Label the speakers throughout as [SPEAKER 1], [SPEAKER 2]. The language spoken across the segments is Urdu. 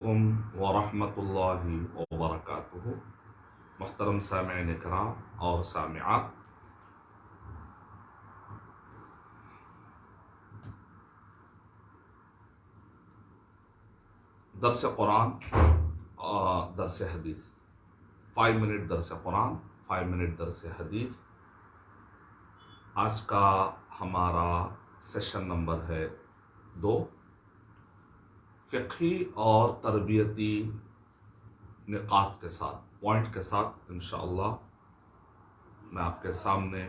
[SPEAKER 1] ورحمۃ اللہ وبرکاتہ۔ محترم سامعین کرام اور سامعات، درس قرآن اور درس حدیث، 5 منٹ درس قرآن، 5 منٹ درس حدیث۔ آج کا ہمارا سیشن نمبر ہے 2، فقہی اور تربیتی نقاط کے ساتھ، پوائنٹ کے ساتھ انشاءاللہ میں آپ کے سامنے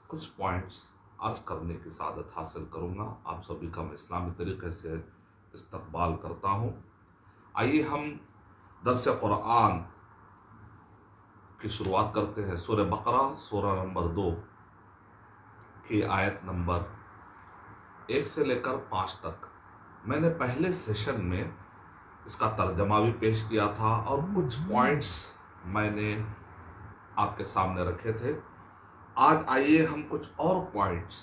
[SPEAKER 1] کچھ پوائنٹس عرض کرنے کی سعادت حاصل کروں گا۔ آپ سبھی کا میں اسلامی طریقے سے استقبال کرتا ہوں۔ آئیے ہم درس قرآن کی شروعات کرتے ہیں۔ سورہ بقرہ سورہ نمبر 2 کی آیت نمبر 1 سے لے کر 5 تک۔ میں نے پہلے سیشن میں اس کا ترجمہ بھی پیش کیا تھا اور کچھ پوائنٹس میں نے آپ کے سامنے رکھے تھے۔ آج آئیے ہم کچھ اور پوائنٹس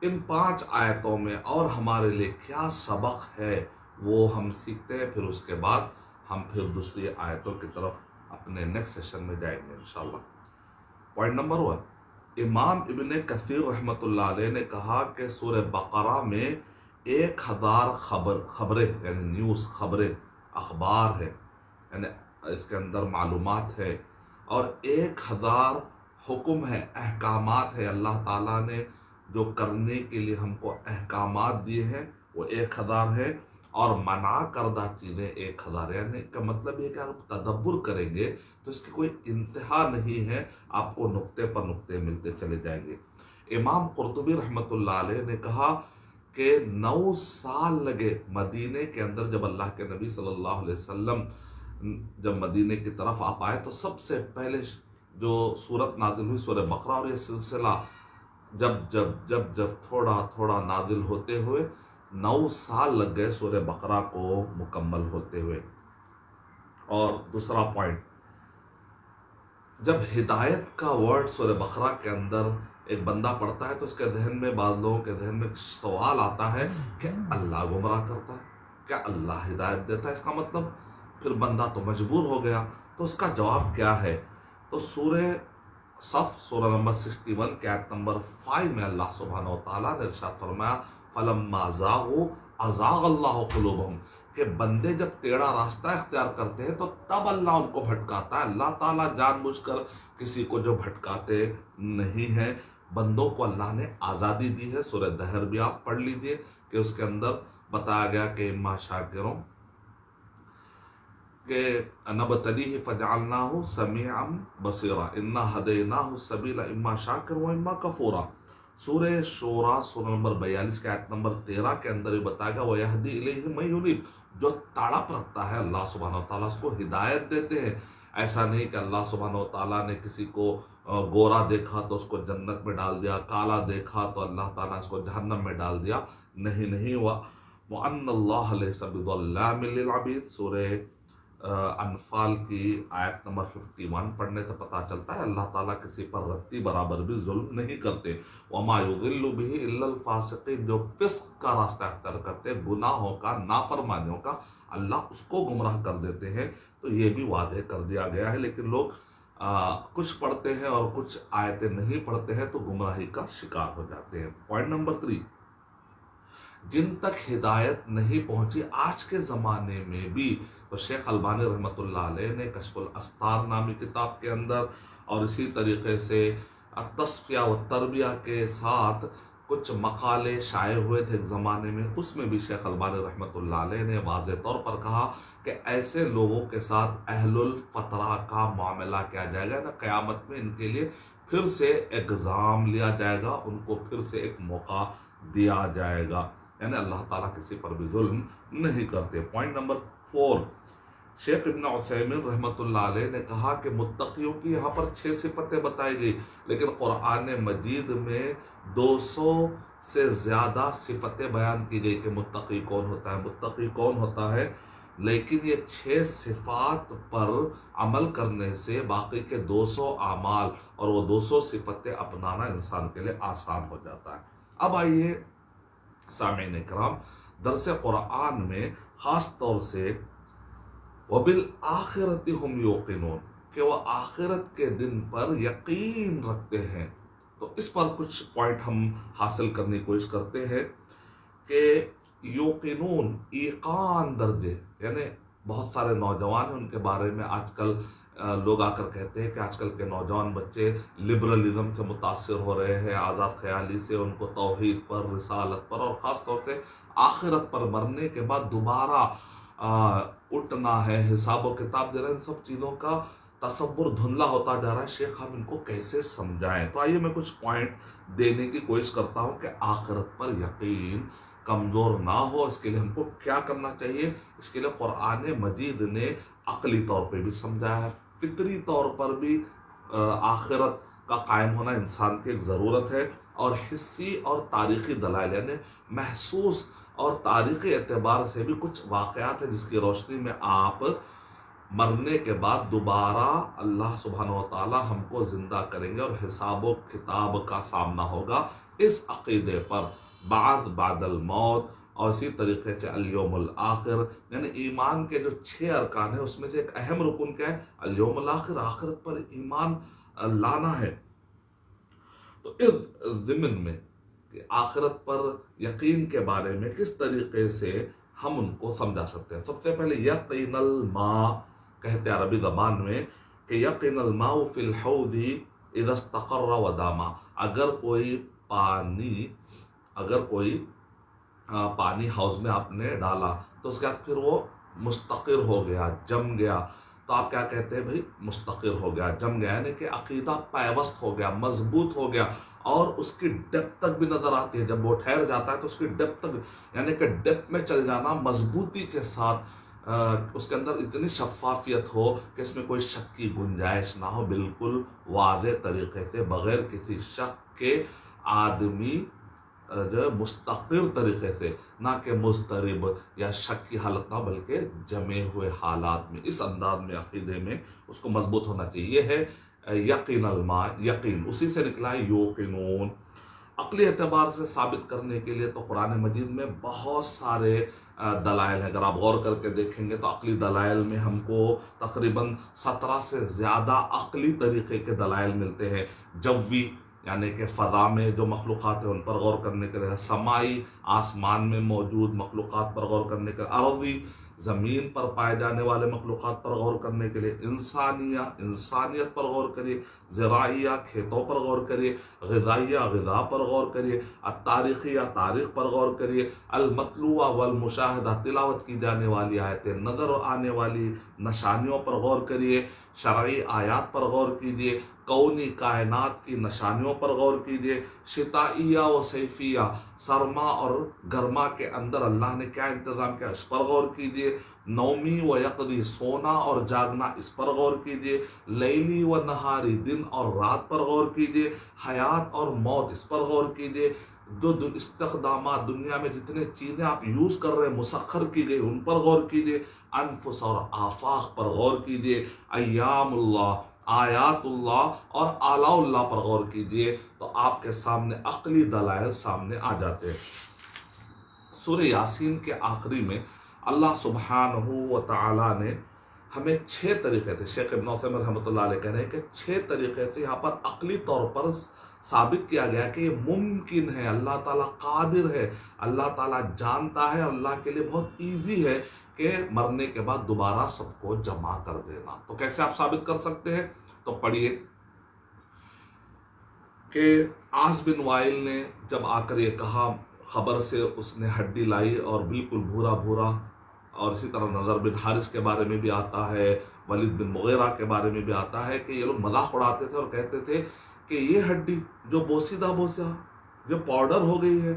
[SPEAKER 1] ان 5 آیتوں میں اور ہمارے لیے کیا سبق ہے وہ ہم سیکھتے ہیں، پھر اس کے بعد ہم پھر دوسری آیتوں کی طرف اپنے نیکسٹ سیشن میں جائیں گے انشاءاللہ۔ پوائنٹ نمبر 1، امام ابن کثیر رحمۃ اللہ علیہ نے کہا کہ سورہ بقرہ میں 1000 خبریں یعنی نیوز، خبریں، اخبار ہے، یعنی اس کے اندر معلومات ہے، اور 1000 حکم ہے، احکامات ہے۔ اللہ تعالیٰ نے جو کرنے کے لیے ہم کو احکامات دیے ہیں وہ 1000 ہے، اور منع کردہ چیزیں 1000، یعنی کا مطلب یہ کہ آپ تدبر کریں گے تو اس کی کوئی انتہا نہیں ہے، آپ کو نقطے پر نقطے ملتے چلے جائیں گے۔ امام قرطبی رحمۃ اللہ علیہ نے کہا کہ 9 سال لگے مدینے کے اندر، جب اللہ کے نبی صلی اللہ علیہ وسلم جب مدینے کی طرف آپ آئے تو سب سے پہلے جو سورت نازل ہوئی سورہ بقرہ، اور یہ سلسلہ جب تھوڑا تھوڑا نازل ہوتے ہوئے 9 سال لگ گئے سورہ بقرہ کو مکمل ہوتے ہوئے۔ اور دوسرا پوائنٹ، جب ہدایت کا ورڈ سورہ بقرہ کے اندر ایک بندہ پڑھتا ہے تو اس کے ذہن میں، بعض لوگوں کے ذہن میں سوال آتا ہے کہ اللہ گمراہ کرتا ہے، کیا اللہ ہدایت دیتا ہے؟ اس کا مطلب پھر بندہ تو مجبور ہو گیا۔ تو اس کا جواب کیا ہے؟ تو سورہ صف سورہ نمبر 61 کے آیت نمبر 5 میں اللہ سبحانہ وتعالیٰ نے ارشاد فرمایا فَلَمَّا زَاغُوا أَزَاغَ اللَّهُ قُلُوبَهُمْ، کہ بندے جب ٹیڑھا راستہ اختیار کرتے ہیں تو تب اللہ ان کو بھٹکاتا ہے۔ اللہ تعالیٰ جان بوجھ کر کسی کو جو بھٹکاتے نہیں ہیں، بندوں کو اللہ نے آزادی دی ہے۔ سورہ دہر بھی آپ پڑھ لیجئے کہ اس کے اندر بتایا گیا کہ اما شاکروں کہ نبتلیہ فجعلناہ سمیعا بصیرا انا ہدیناہ السبیل اما شاکر و اما کفورا۔ سورہ شورى سورہ نمبر 42 کے آیت نمبر 13 کے اندر بھی بتایا گیا وَيَهْدِي إِلَيْهِ مَن يُنِيبُ، جو تڑپ رکھتا ہے اللہ سبحانہ وتعالیٰ اس کو ہدایت دیتے ہیں۔ ایسا نہیں کہ اللہ سبحانہ وتعالیٰ نے کسی کو گورا دیکھا تو اس کو جنت میں ڈال دیا، کالا دیکھا تو اللہ تعالیٰ نے اس کو جہنم میں ڈال دیا، نہیں وَأَنَّ اللَّهَ لَيْسَ بِظَلَّامٍ لِّلْعَبِيدِ۔ سورہ انفال کی آیت نمبر 51 پڑھنے سے پتہ چلتا ہے اللہ تعالیٰ کسی پر رتی برابر بھی ظلم نہیں کرتے۔ وَمَا يُضِلُّ بِهِ إِلَّا الْفَاسِقِينَ، جو فسق کا راستہ اختیار کرتے، گناہوں کا، نافرمانیوں کا، اللہ اس کو گمراہ کر دیتے ہیں۔ تو یہ بھی واضح کر دیا گیا ہے، لیکن لوگ کچھ پڑھتے ہیں اور کچھ آیتیں نہیں پڑھتے ہیں تو گمراہی کا شکار ہو جاتے ہیں۔ پوائنٹ نمبر 3، جن تک ہدایت نہیں پہنچی آج کے زمانے میں بھی، تو شیخ البانی رحمۃ اللہ علیہ نے کشف الاستار نامی کتاب کے اندر، اور اسی طریقے سے تصفیہ و تربیہ کے ساتھ کچھ مقالے شائع ہوئے تھے ایک زمانے میں، اس میں بھی شیخ البانی رحمۃ اللہ علیہ نے واضح طور پر کہا کہ ایسے لوگوں کے ساتھ اہل الفترہ کا معاملہ کیا جائے گا، نہ قیامت میں ان کے لیے پھر سے ایگزام لیا جائے گا، ان کو پھر سے ایک موقع دیا جائے گا، یعنی اللہ تعالیٰ کسی پر بھی ظلم نہیں کرتے۔ پوائنٹ نمبر 4، شیخ ابن عثیمین رحمۃ اللہ علیہ نے کہا کہ متقیوں کی یہاں پر 6 صفتیں بتائی گئی، لیکن قرآن مجید میں 200 سے زیادہ صفتیں بیان کی گئی کہ متقی کون ہوتا ہے، متقی کون ہوتا ہے، لیکن یہ 6 صفات پر عمل کرنے سے باقی کے 200 اعمال اور وہ 200 صفتیں اپنانا انسان کے لیے آسان ہو جاتا ہے۔ اب آئیے سامعین کرام، درس قرآن میں خاص طور سے وَبِالْآخِرَةِ هُمْ يُوقِنُونَ کہ وہ آخرت کے دن پر یقین رکھتے ہیں. تو اس پر کچھ پوائنٹ ہم حاصل کرنے کی کوشش کرتے ہیں کہ یوقنون ایقان درجے، یعنی بہت سارے نوجوان ہیں، ان کے بارے میں آج کل لوگ آ کر کہتے ہیں کہ آج کل کے نوجوان بچے لبرلزم سے متاثر ہو رہے ہیں، آزاد خیالی سے، ان کو توحید پر، رسالت پر اور خاص طور سے آخرت پر مرنے کے بعد دوبارہ اٹھنا ہے، حساب و کتاب دے رہے ہیں، ان سب چیزوں کا تصور دھندلا ہوتا جا رہا ہے. شیخ ہم ان کو کیسے سمجھائیں؟ تو آئیے میں کچھ پوائنٹ دینے کی کوشش کرتا ہوں کہ آخرت پر یقین کمزور نہ ہو. اس کے لیے ہم کو کیا کرنا چاہیے؟ اس کے لیے قرآن مجید نے عقلی طور پہ بھی سمجھایا ہے، فطری طور پر بھی آخرت کا قائم ہونا انسان کی ایک ضرورت ہے، اور حسی اور تاریخی دلائل یعنی محسوس اور تاریخی اعتبار سے بھی کچھ واقعات ہیں جس کی روشنی میں آپ مرنے کے بعد دوبارہ اللہ سبحانہ و تعالی ہم کو زندہ کریں گے اور حساب و کتاب کا سامنا ہوگا. اس عقیدے پر بعد الموت اور اسی طریقے سے الیوم الآخر، یعنی ایمان کے جو 6 ارکان ہیں اس میں سے ایک اہم رکن کیا ہے؟ الیوم الآخر، آخرت پر ایمان لانا ہے. تو اس ضمن میں کہ آخرت پر یقین کے بارے میں کس طریقے سے ہم ان کو سمجھا سکتے ہیں؟ سب سے پہلے یقین الماء کہتے ہیں عربی زبان میں کہ یقین الماء فی الحوض اذا استقر وداما. اگر کوئی پانی حوض میں آپ نے ڈالا تو اس کے بعد پھر وہ مستقر ہو گیا، جم گیا، تو آپ کیا کہتے ہیں بھائی؟ مستقر ہو گیا، جم گیا، یعنی کہ عقیدہ پیوست ہو گیا، مضبوط ہو گیا، اور اس کی ڈیپتھ تک بھی نظر آتی ہے. جب وہ ٹھہر جاتا ہے تو اس کی ڈیپتھ تک، یعنی کہ ڈیپتھ میں چل جانا، مضبوطی کے ساتھ، اس کے اندر اتنی شفافیت ہو کہ اس میں کوئی شک کی گنجائش نہ ہو، بالکل واضح طریقے سے بغیر کسی شک کے آدمی جو مستقر طریقے سے، نہ کہ مضطرب یا شک کی حالت نہ، بلکہ جمے ہوئے حالات میں، اس انداز میں عقیدے میں اس کو مضبوط ہونا چاہیے. یہ ہے یقین الماء، یقین اسی سے نکلا ہے یوقنون. عقلی اعتبار سے ثابت کرنے کے لیے تو قرآن مجید میں بہت سارے دلائل ہیں. اگر آپ غور کر کے دیکھیں گے تو عقلی دلائل میں ہم کو تقریباً 17 سے زیادہ عقلی طریقے کے دلائل ملتے ہیں. جوی یعنی کہ فضا میں جو مخلوقات ہیں ان پر غور کرنے کے لیے، سمائی آسمان میں موجود مخلوقات پر غور کرنے کے لیے، ارضی زمین پر پائے جانے والے مخلوقات پر غور کرنے کے لیے، انسانیت پر غور کریے، زراعیہ کھیتوں پر غور کریے، غذائیہ غذا پر غور کریے، تاریخیہ تاریخ پر غور کریے، المطلوع والمشاہدہ تلاوت کی جانے والی آیتیں، نظر آنے والی نشانیوں پر غور کریے، شرعی آیات پر غور کیجیے، کونی کائنات کی نشانیوں پر غور کیجیے، شتائیہ و صیفیہ سرما اور گرما کے اندر اللہ نے کیا انتظام کیا اس پر غور کیجیے، نومی و یقظی سونا اور جاگنا اس پر غور کیجیے، لیلی و نہاری دن اور رات پر غور کیجیے، حیات اور موت اس پر غور کیجیے، جو استخدامات دنیا میں جتنے چیزیں آپ یوز کر رہے ہیں مسخر کی گئی ان پر غور کیجیے، انفس اور آفاق پر غور کیجیے، ایام اللہ، آیات اللہ اور آلاء اللہ پر غور کیجیے، تو آپ کے سامنے عقلی دلائل سامنے آ جاتے ہیں. سورہ یاسین کے آخری میں اللہ سبحانہ و تعالی نے ہمیں 6 طریقے تھے، شیخ ابن عثیمین رحمۃ اللہ علیہ کہہ رہے ہیں کہ 6 طریقے تھے یہاں پر عقلی طور پر ثابت کیا گیا کہ یہ ممکن ہے، اللہ تعالیٰ قادر ہے، اللہ تعالیٰ جانتا ہے، اللہ کے لیے بہت ایزی ہے کہ مرنے کے بعد دوبارہ سب کو جمع کر دینا. تو کیسے آپ ثابت کر سکتے ہیں؟ تو پڑھیے کہ عاص بن وائل نے جب آ کر یہ کہا، خبر سے اس نے ہڈی لائی اور بالکل بھورا بھورا، اور اسی طرح نضر بن حارث کے بارے میں بھی آتا ہے، ولید بن مغیرہ کے بارے میں بھی آتا ہے کہ یہ لوگ مذاق اڑاتے تھے اور کہتے تھے کہ یہ ہڈی جو بوسیدہ جو پاؤڈر ہو گئی ہے،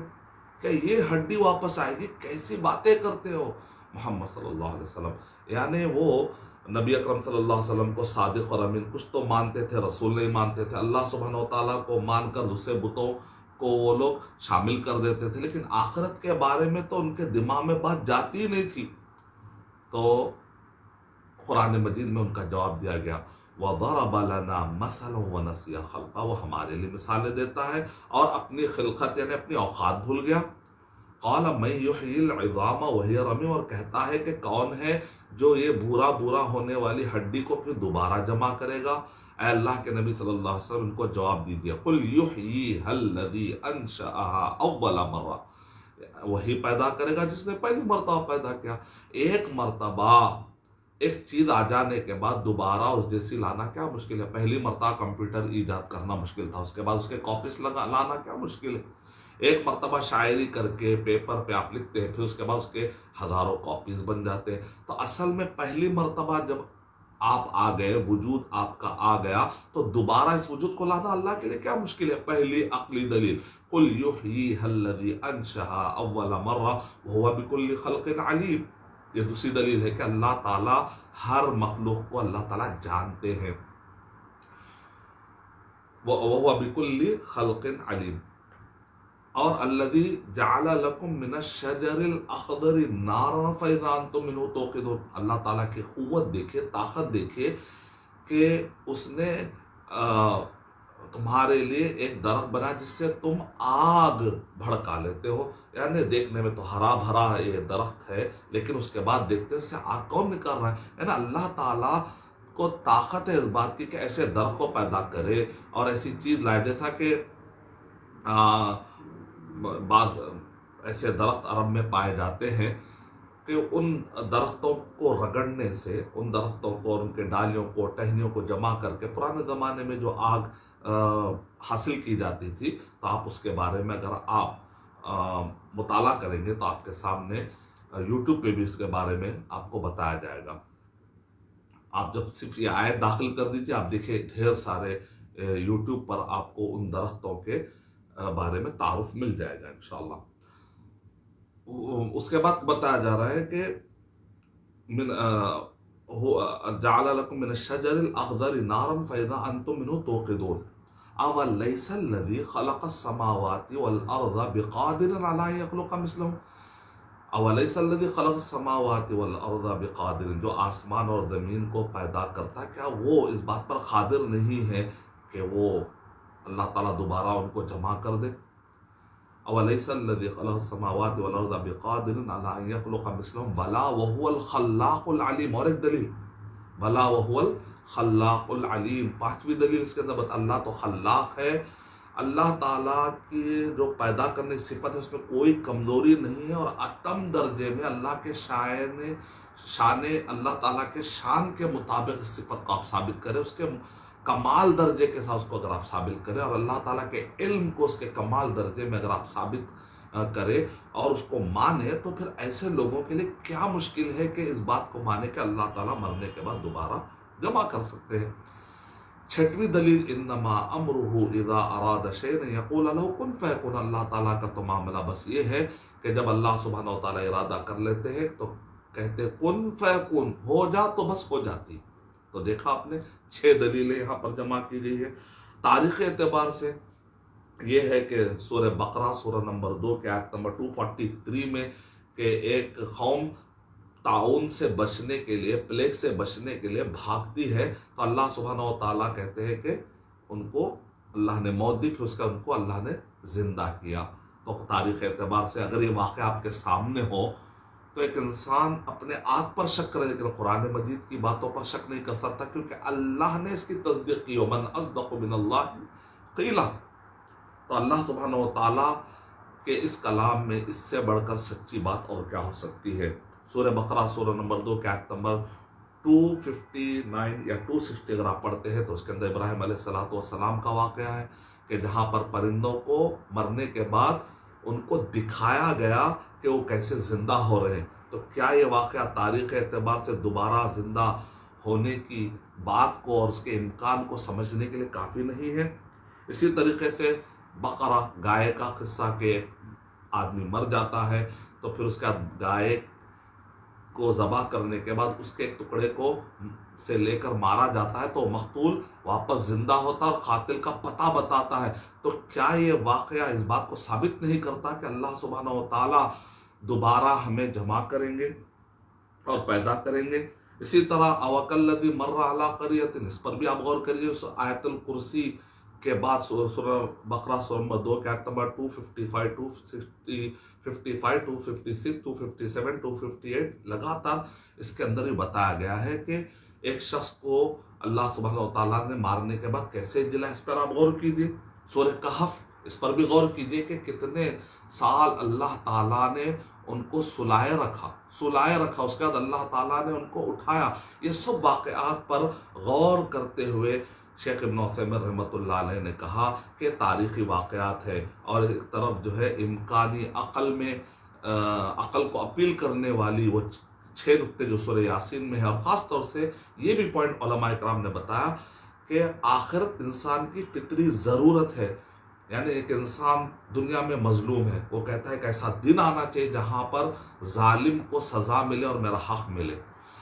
[SPEAKER 1] کہ یہ ہڈی واپس آئے گی؟ کیسی باتیں کرتے ہو محمد صلی اللہ علیہ وسلم. یعنی وہ نبی اکرم صلی اللہ علیہ وسلم کو صادق اور امین کچھ تو مانتے تھے، رسول نہیں مانتے تھے، اللہ سبحانہ و تعالیٰ کو مان کر دوسرے بتوں کو وہ لوگ شامل کر دیتے تھے، لیکن آخرت کے بارے میں تو ان کے دماغ میں بات جاتی ہی نہیں تھی. تو قرآن مجید میں ان کا جواب دیا گیا، وَضَرَبَ لَنَا مَثَلًا وَنَسِيَ خَلْقَهُ، وہ ہمارے لیے مثالیں دیتا ہے اور اپنی خلقت یعنی اپنی اوقات بھول گیا. قال من یحیی العظام وہی رمیم، اور کہتا ہے کہ کون ہے جو یہ بھورا بھورا ہونے والی ہڈی کو پھر دوبارہ جمع کرے گا؟ اے اللہ کے نبی صلی اللہ علیہ وسلم ان کو جواب دیجیے، قل یحییھا الذی انشأھا اول مرہ، وہی پیدا کرے گا جس نے پہلی مرتبہ پیدا کیا۔ ایک مرتبہ ایک چیز آ جانے کے بعد دوبارہ اس جیسی لانا کیا مشکل ہے؟ پہلی مرتبہ کمپیوٹر ایجاد کرنا مشکل تھا، اس کے بعد اس کے کاپیز لانا کیا مشکل ہے؟ ایک مرتبہ شاعری کر کے پیپر پہ آپ لکھتے ہیں، پھر اس کے بعد اس کے ہزاروں کاپیز بن جاتے ہیں۔ تو اصل میں پہلی مرتبہ جب آپ آ گئے، وجود آپ کا آ گیا، تو دوبارہ اس وجود کو لانا اللہ کے لیے کیا مشکل ہے؟ پہلی عقلی دلیل، قل یحییھا الذی انشأھا اول مرہ وہو بکل خلق علیم۔ یہ دوسری دلیل ہے کہ اللہ تعالیٰ ہر مخلوق کو اللہ تعالیٰ جانتے ہیں، وہو بکل خلق علیم۔ اور الذی جعل لکم من الشجر الاخضر نارا فاذا انتم منہ توقدون، اللہ تعالیٰ کی قوت دیکھے، طاقت دیکھے کہ اس نے تمہارے لیے ایک درخت بنا جس سے تم آگ بھڑکا لیتے ہو۔ یعنی دیکھنے میں تو ہرا بھرا یہ درخت ہے، لیکن اس کے بعد دیکھتے ہیں اس سے آگ کون نکل رہا ہے؟ یعنی اللہ تعالیٰ کو طاقت ہے اس بات کی کہ ایسے درخت کو پیدا کرے اور ایسی چیز لائے۔ جیسا کہ بعض ایسے درخت عرب میں پائے جاتے ہیں کہ ان درختوں کو رگڑنے سے، ان درختوں کو اور ان کے ڈالیوں کو، ٹہنیوں کو جمع کر کے پرانے زمانے میں جو آگ حاصل کی جاتی تھی، تو آپ اس کے بارے میں اگر آپ مطالعہ کریں گے تو آپ کے سامنے یوٹیوب پہ بھی اس کے بارے میں آپ کو بتایا جائے گا۔ آپ جب صرف یہ آیت داخل کر دیجیے، آپ دیکھیں ڈھیر سارے یوٹیوب پر آپ کو ان درختوں کے بارے میں تعارف مل جائے گا انشاءاللہ۔ اس کے بعد بتایا جا رہا ہے کہ جعل لکم من الشجر الاخضر نارا فاذا انتم منہ توقدون اولیس الذی خلق السماوات والارض بقادر علی ان یخلق مثلهم، اولیس الذی خلق السماوات والارض بقادر، جو آسمان اور زمین کو پیدا کرتا ہے، کیا وہ اس بات پر قادر نہیں ہے کہ وہ اللہ تعالیٰ دوبارہ ان کو جمع کر دے؟ اولیس الذی خلق السماوات والارض بقادر علی ان یخلق مثلهم بلا وهو الخلاق العلیم۔ اور ایک دلیل، بلا وهو الخلاق العلیم، پانچویں دلیل اس کے اندر اللہ تو خلاق ہے، اللہ تعالیٰ کی جو پیدا کرنے کی صفت ہے اس میں کوئی کمزوری نہیں ہے، اور اتم درجے میں اللہ کے شان اللہ تعالیٰ کے شان کے مطابق اس صفت کو آپ ثابت کریں، اس کے کمال درجے کے ساتھ اس کو اگر آپ ثابت کریں، اور اللہ تعالیٰ کے علم کو اس کے کمال درجے میں اگر آپ ثابت کرے اور اس کو مانے، تو پھر ایسے لوگوں کے لیے کیا مشکل ہے کہ اس بات کو مانے کہ اللہ تعالیٰ مرنے کے بعد دوبارہ جمع کر سکتے ہیں۔ چھٹویں دلیل، انما امرہ اذا اراد شیئا یقول له کن فیکن، اللہ تعالیٰ کا تو معاملہ بس یہ ہے کہ جب اللہ سبحانہ و تعالیٰ ارادہ کر لیتے ہیں تو کہتے کن فیکن، ہو جا تو بس ہو جاتی۔ تو دیکھا آپ نے 6 دلیلیں یہاں پر جمع کی گئی ہے۔ تاریخ اعتبار سے یہ ہے کہ سورہ بقرہ سورہ نمبر 2 کے آیت نمبر 243 میں کہ ایک قوم تعاون سے بچنے کے لیے، پلیگ سے بچنے کے لیے بھاگتی ہے، تو اللہ سبحانہ و تعالیٰ کہتے ہیں کہ ان کو اللہ نے موت دی، پھر اس کا ان کو اللہ نے زندہ کیا۔ تو تاریخ اعتبار سے اگر یہ واقعہ آپ کے سامنے ہو تو ایک انسان اپنے آپ پر شک کرے، لیکن قرآن مجید کی باتوں پر شک نہیں کر سکتا، کیونکہ اللہ نے اس کی تصدیق کی، ومن اصدق من اللہ قیلا۔ تو اللہ سبحانہ و تعالیٰ کے اس کلام میں اس سے بڑھ کر سچی بات اور کیا ہو سکتی ہے؟ سورہ بقرہ سورہ نمبر 2 کے آیت نمبر 259 یا 260 اگر آپ پڑھتے ہیں تو اس کے اندر ابراہیم علیہ السلام کا واقعہ ہے کہ جہاں پر پرندوں کو مرنے کے بعد ان کو دکھایا گیا کہ وہ کیسے زندہ ہو رہے ہیں۔ تو کیا یہ واقعہ تاریخ اعتبار سے دوبارہ زندہ ہونے کی بات کو اور اس کے امکان کو سمجھنے کے لیے کافی نہیں ہے؟ اسی طریقے سے بقرہ گائے کا قصہ کہ ایک آدمی مر جاتا ہے تو پھر اس کا گائے کو ذبح کرنے کے بعد اس کے ایک ٹکڑے کو سے لے کر مارا جاتا ہے تو مقتول واپس زندہ ہوتا ہے اور قاتل کا پتہ بتاتا ہے۔ تو کیا یہ واقعہ اس بات کو ثابت نہیں کرتا کہ اللہ سبحانہ و تعالیٰ دوبارہ ہمیں جمع کریں گے اور پیدا کریں گے؟ اسی طرح اوکلذی مر علی قریۃ، اس پر بھی آپ غور کریے، اس آیت الکرسی کے بعد سورہ بقرہ سورہ نمبر 2 کے آیت نمبر 255 255 256 257 258 لگاتار اس کے اندر ہی بتایا گیا ہے کہ ایک شخص کو اللہ سبحانہ و تعالیٰ نے مارنے کے بعد کیسے جلا. اس پر آپ غور کیجیے. سورہ کہف اس پر بھی غور کیجیے کہ کتنے سال اللہ تعالیٰ نے ان کو سلائے رکھا. اس کے بعد اللہ تعالیٰ نے ان کو اٹھایا. یہ سب واقعات پر غور کرتے ہوئے شیخ ابن عثیمین رحمۃ اللہ علیہ نے کہا کہ تاریخی واقعات ہے اور ایک طرف جو ہے امکانی عقل کو اپیل کرنے والی وہ 6 نقطے جو سورہ یاسین میں ہے. اور خاص طور سے یہ بھی پوائنٹ علماء اکرام نے بتایا کہ آخرت انسان کی فطری ضرورت ہے. یعنی ایک انسان دنیا میں مظلوم ہے, وہ کہتا ہے کہ ایسا دن آنا چاہیے جہاں پر ظالم کو سزا ملے اور میرا حق ملے.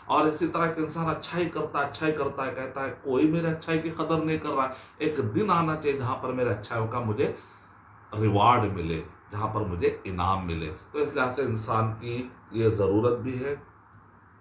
[SPEAKER 1] اور اسی طرح ایک انسان اچھائی کرتا ہے کہتا ہے کوئی میرے اچھائی کی قدر نہیں کر رہا ہے. ایک دن آنا چاہیے جہاں پر میرے اچھائیوں کا مجھے ریوارڈ ملے, جہاں پر مجھے انعام ملے. تو اس لحاظ سے انسان کی یہ ضرورت بھی ہے,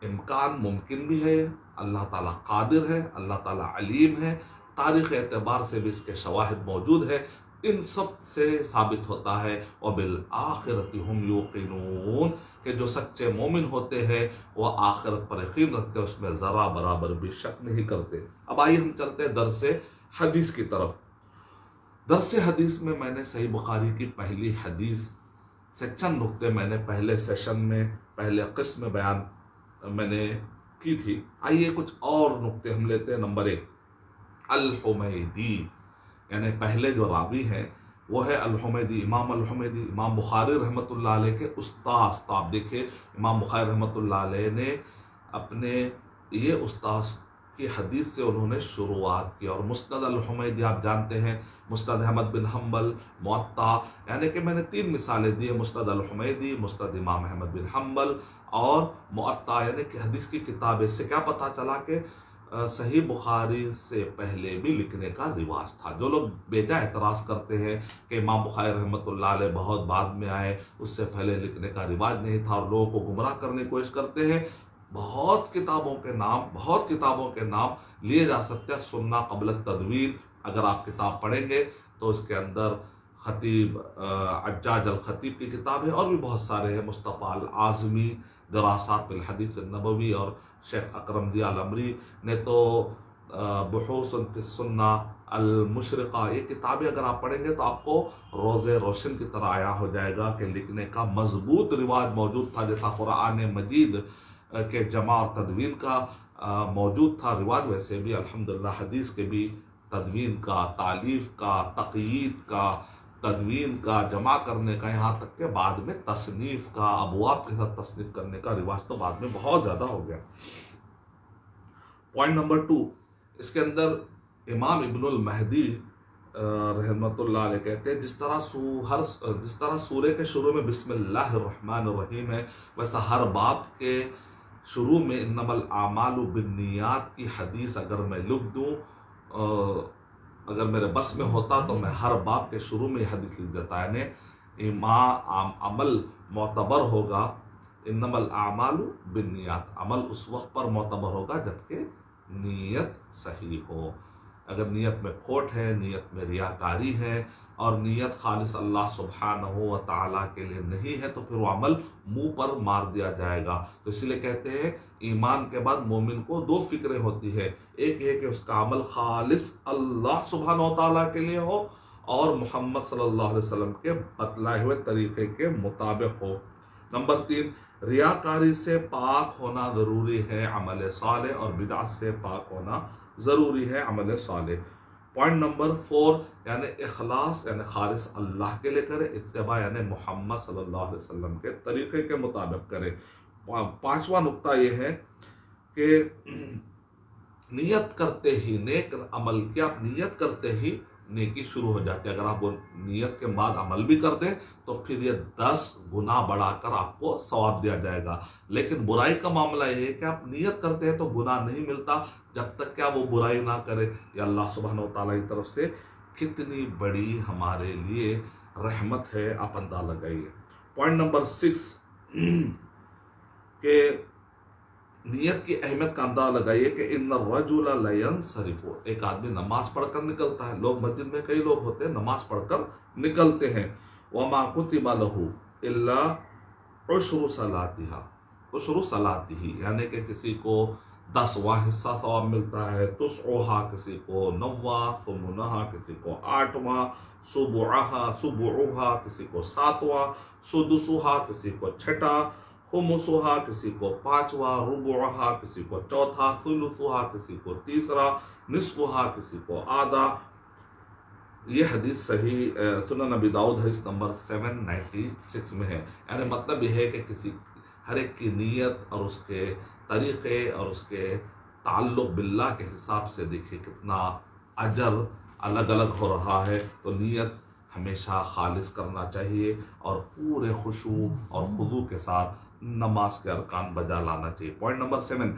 [SPEAKER 1] امکان ممکن بھی ہے. اللہ تعالیٰ قادر ہے, اللہ تعالیٰ علیم ہے. تاریخ اعتبار سے بھی اس کے شواہد موجود ہے. ان سب سے ثابت ہوتا ہے وَبِالْآخِرَةِ هُمْ يُوقِنُونَ کہ جو سچے مومن ہوتے ہیں وہ آخرت پر یقین رکھتے ہیں, اس میں ذرا برابر بھی شک نہیں کرتے. اب آئیے ہم چلتے ہیں درس حدیث کی طرف. درس حدیث میں نے صحیح بخاری کی پہلی حدیث سے چند نقطے میں نے پہلے سیشن میں پہلے قسم میں بیان میں نے کی تھی. آئیے کچھ اور نقطے ہم لیتے ہیں. نمبر 1 الحمیدی, یعنی پہلے جو راوی ہیں وہ ہے الحمیدی. امام بخاری رحمۃ اللہ علیہ کے استاذ. تو آپ دیکھیں امام بخاری رحمۃ اللہ علیہ نے اپنے یہ استاذ کی حدیث سے انہوں نے شروعات کی. اور مسند الحمیدی آپ جانتے ہیں, مسند احمد بن حنبل, موطا, یعنی کہ میں نے 3 مثالیں دی ہیں, مسند الحمیدی, مسند امام احمد بن حنبل اور موطا, یعنی کہ حدیث کی کتاب. اس سے کیا پتہ چلا کہ صحیح بخاری سے پہلے بھی لکھنے کا رواج تھا. جو لوگ بیجا اعتراض کرتے ہیں کہ امام بخاری رحمۃ اللہ علیہ بہت بعد میں آئے, اس سے پہلے لکھنے کا رواج نہیں تھا, اور لوگوں کو گمراہ کرنے کی کوشش کرتے ہیں, بہت کتابوں کے نام لیے جا سکتے ہیں. سننا قبل التدوین اگر آپ کتاب پڑھیں گے تو اس کے اندر خطیب عجاج الخطیب کی کتاب ہے, اور بھی بہت سارے ہیں. مصطفیٰ العاظمی دراسات فی الحدیث النبوی, اور شیخ اکرم ضیاء العمری نے تو بحوث فی السنہ المشرقہ, یہ کتابیں اگر آپ پڑھیں گے تو آپ کو روز روشن کی طرح آیا ہو جائے گا کہ لکھنے کا مضبوط رواج موجود تھا. جیسا قرآن مجید کے جمع اور تدوین کا موجود تھا رواج, ویسے بھی الحمدللہ حدیث کے بھی تدوین کا, تالیف کا, تقیید کا, تدوین کا, جمع کرنے کا, یہاں تک کہ بعد میں تصنیف کا, ابواب کے ساتھ تصنیف کرنے کا رواج تو بعد میں بہت زیادہ ہو گیا. پوائنٹ نمبر 2, اس کے اندر امام ابن المہدی رحمۃ اللہ علیہ کہتے ہیں جس طرح سورہ کے شروع میں بسم اللہ الرحمن الرحیم ہے, ویسا ہر باب کے شروع میں انما الاعمال بالنیات کی حدیث اگر میں لکھ دوں, اگر میرے بس میں ہوتا تو میں ہر باب کے شروع میں یہ حدیث لکھ دیتا. یعنی عمل معتبر ہوگا, انما الاعمال بالنیات, عمل اس وقت پر معتبر ہوگا جبکہ نیت صحیح ہو. اگر نیت میں کھوٹ ہے, نیت میں ریاکاری ہے, اور نیت خالص اللہ سبحانہ و تعالیٰ کے لیے نہیں ہے, تو پھر وہ عمل منہ پر مار دیا جائے گا. تو اسی لیے کہتے ہیں ایمان کے بعد مومن کو 2 فکریں ہوتی ہے. ایک یہ کہ اس کا عمل خالص اللہ سبحانہ و تعالیٰ کے لیے ہو, اور محمد صلی اللہ علیہ وسلم کے بتلائے ہوئے طریقے کے مطابق ہو. نمبر 3 ریاکاری سے پاک ہونا ضروری ہے عمل صالح, اور بدعت سے پاک ہونا ضروری ہے عمل صالح. پوائنٹ نمبر 4 یعنی اخلاص, یعنی خالص اللہ کے لیے کرے. اتباع یعنی محمد صلی اللہ علیہ وسلم کے طریقے کے مطابق کرے. 5واں نقطہ یہ ہے کہ نیت کرتے ہی نیک عمل کی, آپ نیت کرتے ہی نیکی شروع ہو جاتی ہے. اگر آپ وہ نیت کے بعد عمل بھی کر دیں تو پھر یہ 10 گنا بڑھا کر آپ کو ثواب دیا جائے گا. لیکن برائی کا معاملہ یہ ہے کہ آپ نیت کرتے ہیں تو گناہ نہیں ملتا جب تک کہ آپ وہ برائی نہ کرے. یا اللہ سبحانہ و تعالیٰ کی طرف سے کتنی بڑی ہمارے لیے رحمت ہے, آپ اندازہ لگائیے. پوائنٹ نمبر 6 کہ نیت کی اہمیت کا اندازہ لگائیے کہ ان الرجل لینصرف، ایک آدمی نماز پڑھ کر نکلتا ہے. لوگ مسجد میں کئی لوگ ہوتے ہیں نماز پڑھ کر نکلتے ہیں. وما کتب له الا عشر صلاتها، عشر صلاته یعنی کہ کسی کو 10واں حصہ ثواب ملتا ہے، تسعها کسی کو 9واں، ثمنها کسی کو 8واں، سبعها کسی کو 7واں، سدسها کسی کو 6واں، خمسها کسی کو 5واں، ربعها کسی کو 4واں، ثلثها کسی کو 3واں، نصفها کسی کو آدھا. یہ حدیث صحیح سنن نبی داؤد حدیث نمبر 796 میں ہے. یعنی مطلب یہ ہے کہ کسی ہر ایک کی نیت اور اس کے طریقے اور اس کے تعلق باللہ کے حساب سے دیکھیں کتنا اجر الگ الگ ہو رہا ہے. تو نیت ہمیشہ خالص کرنا چاہیے اور پورے خشوع اور خضوع کے ساتھ نماز کے ارکان بجا لانا چاہیے. پوائنٹ نمبر 7،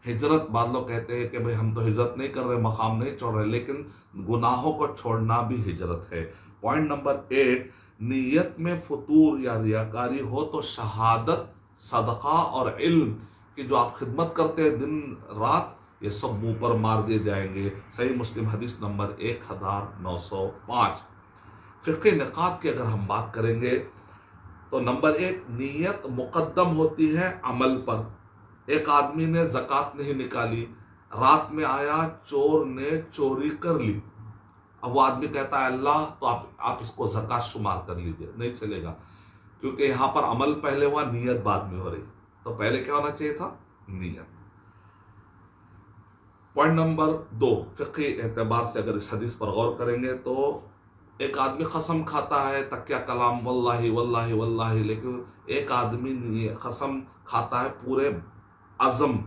[SPEAKER 1] ہجرت. بعض لوگ کہتے ہیں کہ بھئی ہم تو ہجرت نہیں کر رہے، مقام نہیں چھوڑ رہے، لیکن گناہوں کو چھوڑنا بھی ہجرت ہے. پوائنٹ نمبر 8، نیت میں فطور یا ریاکاری ہو تو شہادت، صدقہ اور علم کی جو آپ خدمت کرتے ہیں دن رات، یہ سب منہ پر مار دیے جائیں گے. صحیح مسلم حدیث نمبر 1905. فقہ نقاط کی اگر ہم بات کریں گے تو نمبر 1، نیت مقدم ہوتی ہے عمل پر. ایک آدمی نے زکوٰۃ نہیں نکالی، رات میں آیا چور نے چوری کر لی، اب وہ آدمی کہتا ہے اللہ تو آپ اس کو زکوٰۃ شمار کر لیجئے، نہیں چلے گا، کیونکہ یہاں پر عمل پہلے ہوا، نیت بعد میں ہو رہی. تو پہلے کیا ہونا چاہیے تھا؟ نیت. پوائنٹ نمبر 2، فقہی اعتبار سے اگر اس حدیث پر غور کریں گے تو ایک آدمی قسم کھاتا ہے تکیہ کلام واللہ واللہ واللہ، لیکن ایک آدمی قسم کھاتا ہے پورے عزم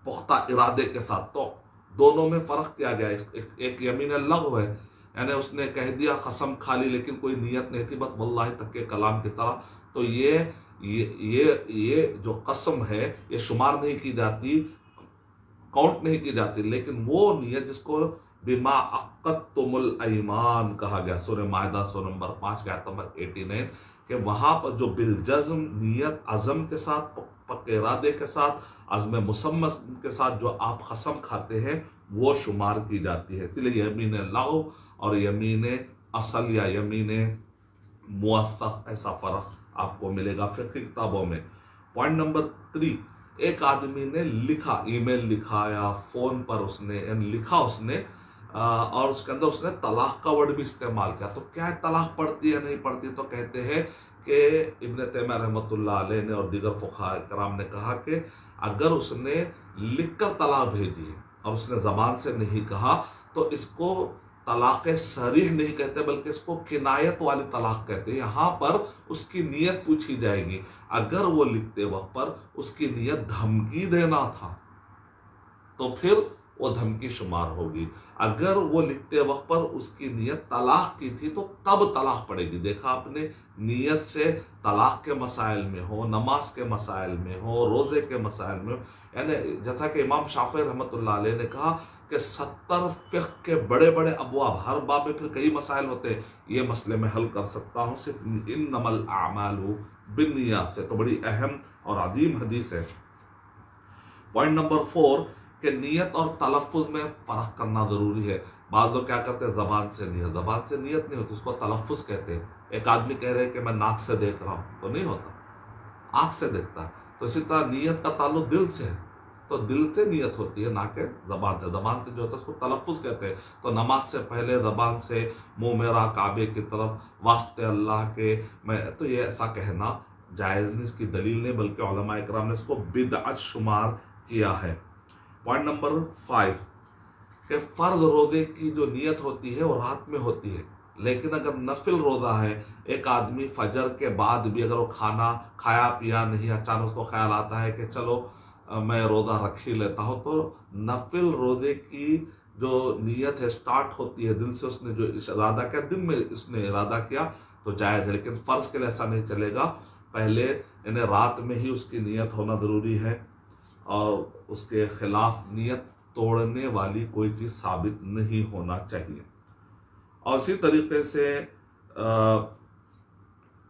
[SPEAKER 1] پختہ ارادے کے ساتھ. تو دونوں میں فرق کیا گیا؟ ایک یمین لغو ہے، یعنی اس نے کہہ دیا قسم کھا لی لیکن کوئی نیت نہیں تھی، بس واللہ تکیہ کلام کی طرح. تو یہ جو قسم ہے یہ شمار نہیں کی جاتی، کاؤنٹ نہیں کی جاتی، لیکن وہ نیت جس کو بما عقدتم الایمان کہا گیا سورہ مائدہ سورہ نمبر 5 آیت نمبر 89، کہ وہاں پر جو بالجزم نیت عزم کے ساتھ، پکے ارادے کے ساتھ، عزم مسمى کے ساتھ جو آپ قسم کھاتے ہیں وہ شمار کی جاتی ہے. اس لیے یمین لغو اور یمین اصل یا یمین موثق ایسا فرق آپ کو ملے گا فقہی کتابوں میں. پوائنٹ نمبر 3، ایک آدمی نے لکھا، ای میل لکھا یا فون پر اس نے لکھا اور اس کے اندر اس نے طلاق کا ورڈ بھی استعمال کیا. تو کیا طلاق پڑتی ہے نہیں پڑتی؟ تو کہتے ہیں کہ ابن تیمیہ رحمۃ اللہ علیہ نے اور دیگر فقہاء کرام نے کہا کہ اگر اس نے لکھ کر طلاق بھیجی ہے اور اس نے زبان سے نہیں کہا تو اس کو طلاق صریح نہیں کہتے بلکہ اس کو کنایت والی طلاق کہتے ہیں. یہاں پر اس کی نیت پوچھی جائے گی. اگر وہ لکھتے وقت پر اس کی نیت دھمکی دینا تھا تو پھر وہ دھمکی شمار ہوگی. اگر وہ لکھتے وقت پر اس کی نیت طلاق کی تھی تو تب طلاق پڑے گی. دیکھا آپ نے، نیت سے طلاق کے مسائل میں ہو، نماز کے مسائل میں ہو، روزے کے مسائل میں ہو، یعنی جیسا کہ امام شافعی رحمۃ اللہ علیہ نے کہا کہ 70 فقہ کے بڑے بڑے ابواب، ہر باب میں پھر کئی مسائل ہوتے ہیں، یہ مسئلے میں حل کر سکتا ہوں صرف انما الاعمال بالنیات سے. تو بڑی اہم اور عظیم حدیث ہے. پوائنٹ نمبر 4 کہ نیت اور تلفظ میں فرق کرنا ضروری ہے. بعض لوگ کیا کرتے ہیں زبان سے نیت نہیں ہوتی، اس کو تلفظ کہتے ہیں. ایک آدمی کہہ رہے ہیں کہ میں ناک سے دیکھ رہا ہوں، تو نہیں ہوتا، آنکھ سے دیکھتا ہے. تو اسی طرح نیت کا تعلق دل سے ہے، تو دل سے نیت ہوتی ہے نہ کہ زبان سے. زبان سے جو ہوتا ہے اس کو تلفظ کہتے ہیں. تو نماز سے پہلے زبان سے منہ میرا کعبے کی طرف واسطے اللہ کے، تو یہ ایسا کہنا جائز نہیں، اس کی دلیل نہیں، بلکہ علماء اکرام نے اس کو بدعت شمار کیا ہے. پوائنٹ نمبر 5 کہ فرض روزے کی جو نیت ہوتی ہے وہ رات میں ہوتی ہے، لیکن اگر نفل روزہ ہے، ایک آدمی فجر کے بعد بھی اگر وہ کھانا کھایا پیا نہیں، اچانک اس کو خیال آتا ہے کہ چلو میں روزہ رکھ ہی لیتا ہوں، تو نفل روزے کی جو نیت ہے سٹارٹ ہوتی ہے دل سے. اس نے جو ارادہ کیا دن میں اس نے ارادہ کیا تو جائز ہے، لیکن فرض کے لیے ایسا نہیں چلے گا. پہلے انہیں رات میں ہی اس کی نیت ہونا ضروری ہے اور اس کے خلاف نیت توڑنے والی کوئی چیز ثابت نہیں ہونا چاہیے. اور اسی طریقے سے